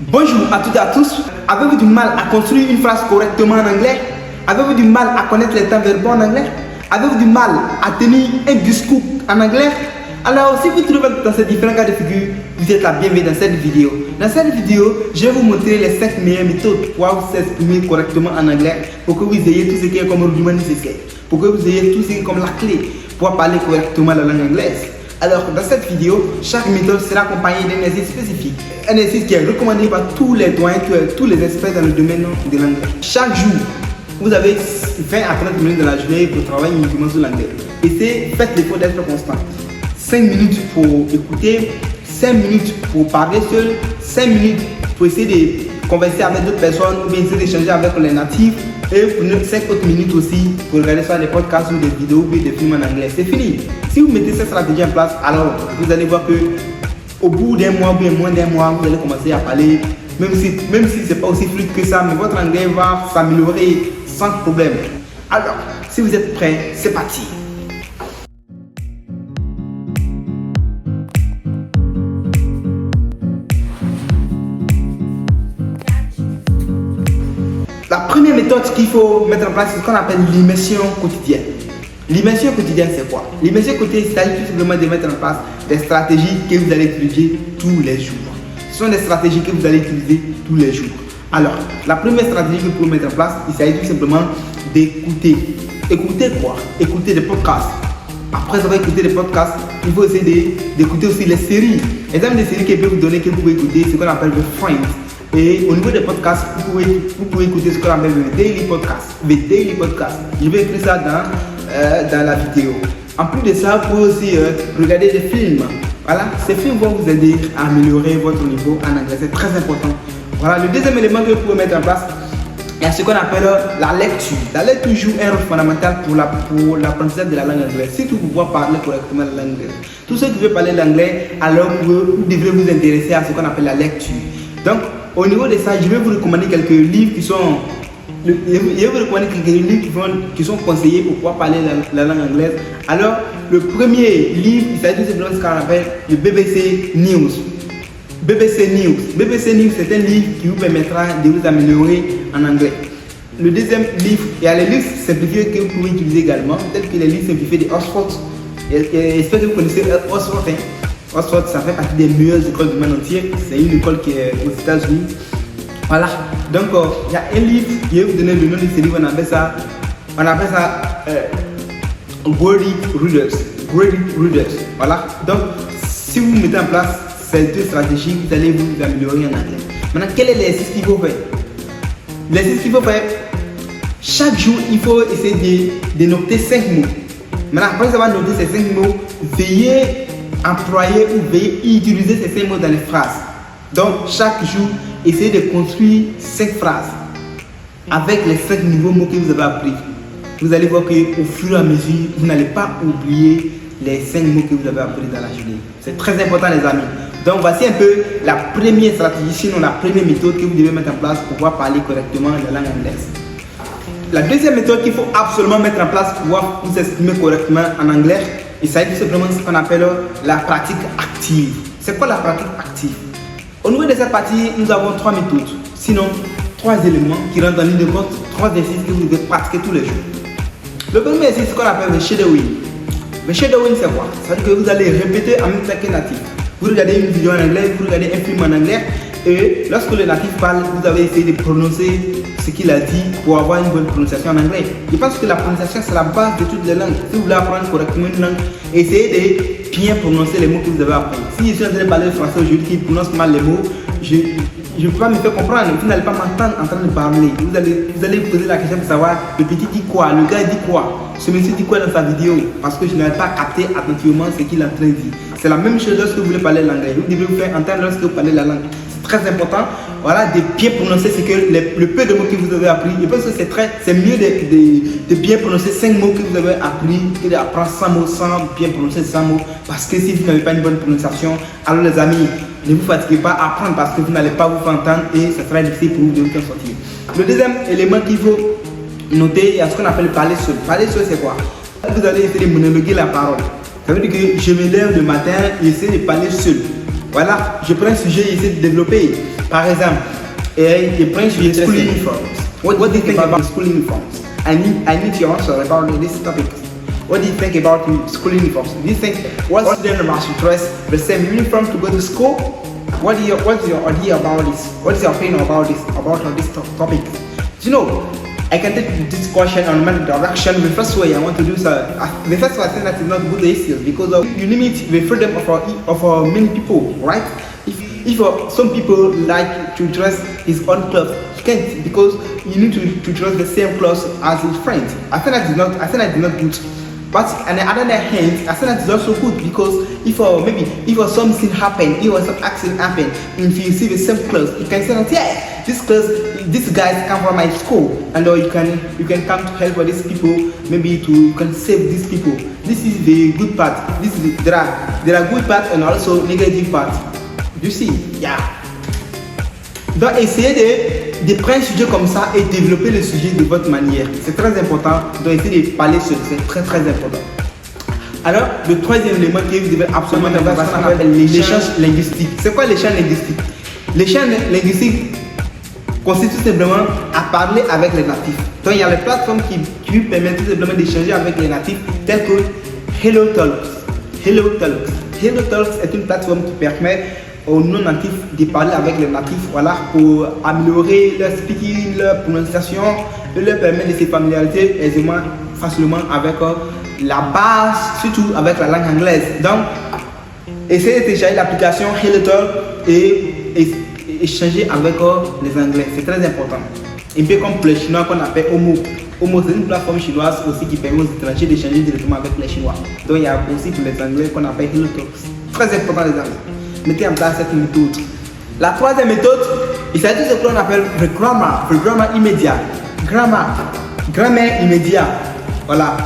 Bonjour à toutes et à tous. Avez-vous du mal à construire une phrase correctement en anglais? Avez-vous du mal à connaître les temps verbaux en anglais? Avez-vous du mal à tenir un discours en anglais? Alors, si vous trouvez dans ces différents cas de figure, vous êtes la bienvenue dans cette vidéo. Dans cette vidéo, je vais vous montrer les 5 meilleures méthodes pour vous exprimer correctement en anglais, pour que vous ayez tout ce qui est comme rudiment nécessaire, pour que vous ayez tout ce qui est comme la clé pour parler correctement la langue anglaise. Alors, dans cette vidéo, chaque méthode sera accompagnée d'un exercice spécifique. Un exercice qui est recommandé par tous les doyens, tous les experts dans le domaine de l'anglais. Chaque jour, vous avez 20 à 30 minutes de la journée pour travailler uniquement sur l'anglais. Faites l'effort d'être constant. 5 minutes pour écouter, 5 minutes pour parler seul, 5 minutes pour essayer de converser avec d'autres personnes ou bien essayer d'échanger avec les natifs. Et pour 5 autres minutes aussi pour regarder soit des podcasts ou des vidéos ou des films en anglais. C'est fini. Si vous mettez cette stratégie en place, alors vous allez voir que au bout d'un mois ou bien moins d'un mois, vous allez commencer à parler, même si ce n'est pas aussi fluide que ça, mais votre anglais va s'améliorer sans problème. Alors, si vous êtes prêts, c'est parti. La première méthode qu'il faut mettre en place, c'est ce qu'on appelle l'immersion quotidienne. L'immersion quotidienne, c'est quoi? L'immersion quotidienne, c'est tout simplement de mettre en place des stratégies que vous allez utiliser tous les jours. Ce sont des stratégies que vous allez utiliser tous les jours. Alors, la première stratégie que vous pouvez mettre en place, il s'agit tout simplement d'écouter. Écouter quoi? Écouter des podcasts. Après avoir écouté des podcasts, il faut essayer d'écouter aussi les séries. Exemple des séries que je peux vous donner, que vous pouvez écouter, c'est ce qu'on appelle le Friends. Et au niveau des podcasts, vous pouvez écouter ce qu'on appelle le Daily Podcast. Le Daily Podcast. Je vais écrire ça dans la vidéo. En plus de ça, vous pouvez aussi regarder des films. Voilà, ces films vont vous aider à améliorer votre niveau en anglais. C'est très important. Voilà, le deuxième élément que vous pouvez mettre en place, il y a ce qu'on appelle la lecture. La lecture joue un rôle fondamental pour l'apprentissage de la langue anglaise. Si vous pouvez parler correctement la langue anglaise, tous ceux qui veulent parler l'anglais, alors vous devrez vous intéresser à ce qu'on appelle la lecture. Donc, au niveau de ça, je vais vous recommander quelques livres qui sont qui sont conseillés pour pouvoir parler la langue anglaise. Alors, le premier livre, il s'agit tout simplement de ce qu'on appelle le BBC News. BBC News. BBC News, c'est un livre qui vous permettra de vous améliorer en anglais. Le deuxième livre, il y a les livres simplifiés que vous pouvez utiliser également, tels que les livres simplifiés de Oxford. J'espère que vous connaissez Oxford. Oxford, ça fait partie des meilleures écoles du monde entier. C'est une école qui est aux États-Unis. Voilà. Donc, il y a un livre qui va vous donner le nom de ce livre. On appelle ça Wordy Readers. Wordy Readers. Voilà. Donc, si vous mettez en place ces deux stratégies, vous allez vous améliorer en anglais. Maintenant, quel est l'exercice qu'il faut faire? L'exercice qu'il faut faire, chaque jour, il faut essayer de noter 5 mots. Maintenant, après avoir noté ces 5 mots, veillez employer ou veillez utiliser ces 5 mots dans les phrases. Donc, chaque jour, essayez de construire 5 phrases avec les 5 nouveaux mots que vous avez appris. Vous allez voir qu'au fur et à mesure, vous n'allez pas oublier les 5 mots que vous avez appris dans la journée. C'est très important, les amis. Donc, voici un peu la première stratégie, sinon la première méthode que vous devez mettre en place pour pouvoir parler correctement la langue anglaise. La deuxième méthode qu'il faut absolument mettre en place pour pouvoir vous exprimer correctement en anglais, il s'agit tout simplement de ce qu'on appelle la pratique active. C'est quoi la pratique active? Au niveau de cette partie, nous avons 3 méthodes, sinon 3 éléments qui rentrent en ligne de compte, 3 exercices que vous devez pratiquer tous les jours. Le premier exercice, c'est ce qu'on appelle le shadowing. Le shadowing, c'est quoi? Ça veut dire que vous allez répéter en même temps que natif. Vous regardez une vidéo en anglais, vous regardez un film en anglais, et lorsque le natif parle, vous avez essayé de prononcer ce qu'il a dit pour avoir une bonne prononciation en anglais. Je pense que la prononciation, c'est la base de toutes les langues. Si vous voulez apprendre correctement une langue, essayez de bien prononcer les mots que vous avez appris. Si je suis en train de parler français aujourd'hui qui prononce mal les mots, je ne peux pas me faire comprendre. Vous n'allez pas m'entendre en train de parler. Vous allez vous poser la question pour savoir le petit dit quoi, le gars dit quoi, ce monsieur dit quoi dans sa vidéo, parce que je n'avais pas capté attentivement ce qu'il est en train de dire. C'est la même chose lorsque vous voulez parler l'anglais. Vous devez vous faire entendre lorsque vous parlez la langue. C'est très important, voilà, de bien prononcer ce que le peu de mots que vous avez appris. Je pense que c'est mieux de bien prononcer 5 mots que vous avez appris que d'apprendre 100 mots sans bien prononcer 100 mots. Parce que si vous n'avez pas une bonne prononciation, alors les amis, ne vous fatiguez pas à apprendre parce que vous n'allez pas vous faire entendre et ça sera difficile pour vous de vous en sortir. Le deuxième élément qu'il faut noter, il y a ce qu'on appelle parler seul. Parler seul, c'est quoi? Vous allez essayer de monologuer la parole. Ça veut dire que je me lève le matin et j'essaie de parler seul. Voilà, je prends un sujet et j'essaie de développer. Par exemple, the French school uniforms. What do you think about school uniforms? I need your answer about this topic. What do you think about school uniforms? Do you think what students must dress the same uniform to go to school? What's your idea about this? What is your opinion about this topic? You know, I can take this question on many direction. The first way I want to do so, the first way I think that is not good issues because you limit the freedom of many people, right? If some people like to dress his own clothes, he can't because you need to dress the same clothes as his friend. I think that is not good. But on the other hand, I think that is also good because if something happen, if some accident happen, if you see the same clothes, you can say that yeah, these guys come from my school, and you can come to help these people. Maybe you can save these people. This is the good part. There are good parts and also negative parts. You see, yeah. Donc essayez de prendre un sujet comme ça et développer le sujet de votre manière. C'est très important. Donc essayez de parler sur c'est très important. Alors, le troisième élément que vous devez absolument avoir, c'est ce qu'on appelle l'échange linguistique. C'est quoi l'échange linguistique? L'échange linguistique consiste tout simplement à parler avec les natifs. Donc il y a les plateformes qui vous permettent tout simplement d'échanger avec les natifs telles que Hello Talks. Hello Talks est une plateforme qui permet aux non-natifs de parler avec les natifs, voilà, pour améliorer leur speaking, leur prononciation, et leur permettre de se familiariser aisément, facilement avec la base, surtout avec la langue anglaise. Donc, essayez de télécharger l'application Hello Talk et échanger avec les Anglais, c'est très important. Un peu comme les Chinois qu'on appelle Homo. Homo, c'est une plateforme chinoise aussi qui permet aux étrangers d'échanger directement avec les Chinois. Donc, il y a aussi pour les Anglais qu'on appelle Hello Talk. Très important les Anglais. Mettez en place cette méthode. La troisième méthode, il s'agit de ce que l'on appelle le grammar immédiat. Grammaire immédiat. Voilà.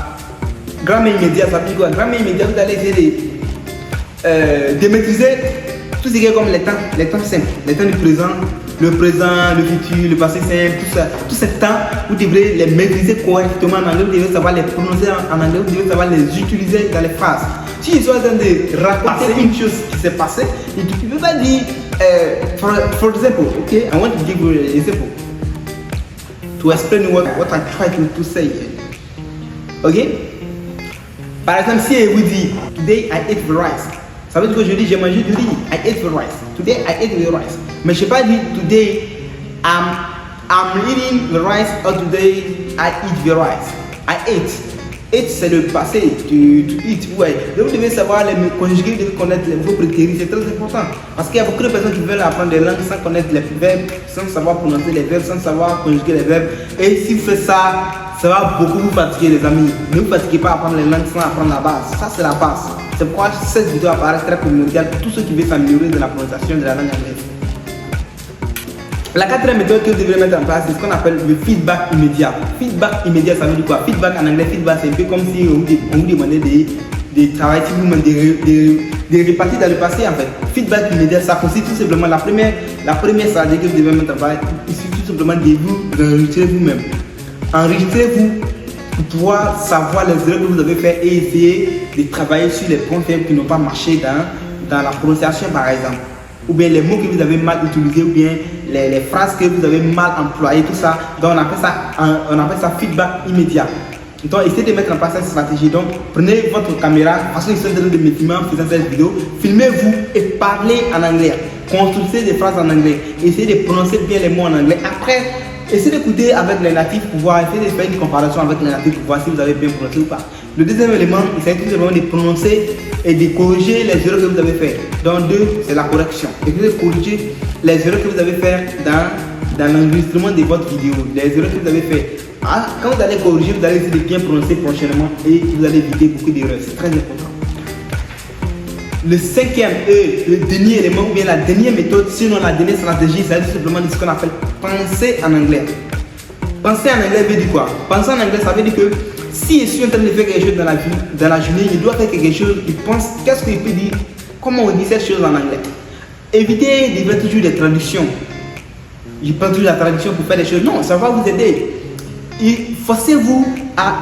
Grammaire immédiat, ça veut dire quoi? Grammaire immédiat, vous allez essayer de maîtriser tout ce qui est comme les temps simples, les temps du présent, le futur, le passé simple, tout ça. Tous ces temps, vous devrez les maîtriser correctement en anglais, vous devez savoir les prononcer en anglais, vous devez savoir les utiliser dans les phrases. Si je suis en train de raconter une chose qui s'est passée, tu ne peux pas dire, for example, okay, I want to give you an example to explain what I try to say. Ok? Par exemple, si je vous dis, today I ate the rice, ça veut dire qu'aujourd'hui j'ai mangé du riz. I ate the rice. Today I ate the rice. Mais je ne sais pas dire, today I'm eating the rice or today I eat the rice. I ate. Eat, c'est le passé, to eat, ouais. Donc vous devez savoir les conjuguer, vous devez connaître vos prétéris, c'est très important. Parce qu'il y a beaucoup de personnes qui veulent apprendre des langues sans connaître les verbes, sans savoir prononcer les verbes, sans savoir conjuguer les verbes. Et si vous faites ça, ça va beaucoup vous fatiguer les amis. Ne vous fatiguez pas à apprendre les langues sans apprendre la base. Ça c'est la base. C'est pourquoi cette vidéo apparaît très primordiale pour tous ceux qui veulent s'améliorer de la prononciation de la langue anglaise. La quatrième méthode que vous devrez mettre en place, c'est ce qu'on appelle le feedback immédiat. Feedback immédiat, ça veut dire quoi? Feedback en anglais, feedback, c'est un peu comme si on vous demandait de travailler sur vous-même, de répartir dans le passé en fait. Feedback immédiat, ça consiste tout simplement, la première stratégie que vous devez mettre en place, c'est tout simplement de vous enregistrer vous-même. Enregistrez-vous pour pouvoir savoir les erreurs que vous avez faites et essayer de travailler sur les points faibles qui n'ont pas marché dans la prononciation par exemple. Ou bien les mots que vous avez mal utilisés, ou bien les phrases que vous avez mal employées, tout ça. Donc on appelle ça feedback immédiat. Donc essayez de mettre en place cette stratégie. Donc prenez votre caméra, parce que je suis en train de me filmer en faisant cette vidéo, filmez-vous et parlez en anglais. Construisez des phrases en anglais. Essayez de prononcer bien les mots en anglais. Après, essayez d'écouter avec les natifs pour voir, essayez de faire une comparaison avec les natifs pour voir si vous avez bien prononcé ou pas. Le deuxième élément, il s'agit tout simplement de prononcer et de corriger les erreurs que vous avez faites. Donc deux, c'est la correction. Et vous devez corriger les erreurs que vous avez faites dans l'enregistrement de votre vidéo. Les erreurs que vous avez faites. Quand vous allez corriger, vous allez essayer de bien prononcer prochainement et vous allez éviter beaucoup d'erreurs. C'est très important. Le cinquième et le dernier élément, ou bien la dernière méthode, sinon la dernière stratégie, c'est tout simplement ce qu'on appelle penser en anglais. Penser en anglais veut dire quoi? Penser en anglais, ça veut dire que si je suis en train de faire quelque chose dans la journée, il doit faire quelque chose, il pense, qu'est-ce qu'il peut dire? Comment on dit cette chose en anglais? Évitez de faire toujours des traductions. Je prends toujours la traduction pour faire des choses. Non, ça va vous aider. Forcez-vous à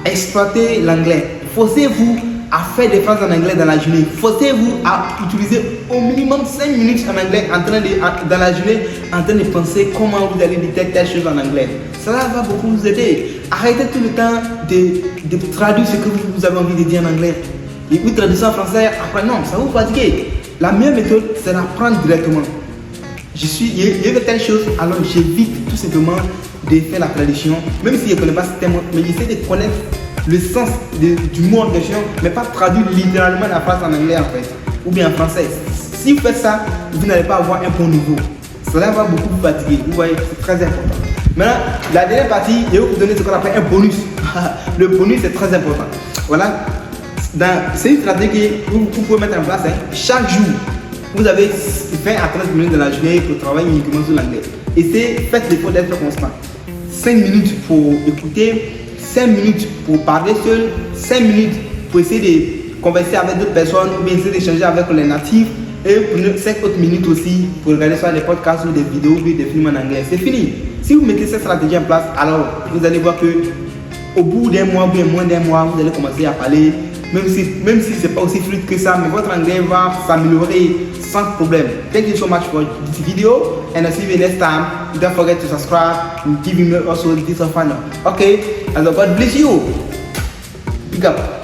exploiter l'anglais. Forcez-vous à faire des phrases en anglais dans la journée. Forcez-vous à utiliser au minimum 5 minutes en anglais dans la journée en train de penser comment vous allez dire telle chose en anglais. Cela va beaucoup vous aider. Arrêtez tout le temps de traduire ce que vous avez envie de dire en anglais. Et vous traduisez en français, après non, ça va vous fatiguer. La meilleure méthode, c'est d'apprendre directement. Il y a telle chose, alors j'évite tout simplement de faire la traduction, même si je ne connais pas ce terme, mais j'essaie de connaître le sens du mot en question, mais pas traduire littéralement la phrase en anglais en fait, ou bien en français. Si vous faites ça, vous n'allez pas avoir un bon niveau. Cela va beaucoup vous fatiguer, vous voyez, c'est très important. Maintenant, la dernière partie, je vais vous donner ce qu'on appelle un bonus. Le bonus est très important. Voilà, c'est une stratégie que vous pouvez mettre en place. Chaque jour, vous avez 20 à 30 minutes de la journée pour travailler uniquement sur l'anglais. Faites l'effort d'être constant. 5 minutes pour écouter, 5 minutes pour parler seul, 5 minutes pour essayer de converser avec d'autres personnes ou bien essayer d'échanger avec les natifs et pour 5 autres minutes aussi pour regarder soit des podcasts ou des vidéos ou des films en anglais. C'est fini. Si vous mettez cette stratégie en place, alors vous allez voir que au bout d'un mois ou bien moins d'un mois, vous allez commencer à parler, même si ce n'est pas aussi fluide que ça, mais votre anglais va s'améliorer sans problème. Thank you so much for this video and I'll see you next time. Don't forget to subscribe and give me also this channel. Okay, and God bless you. Big up.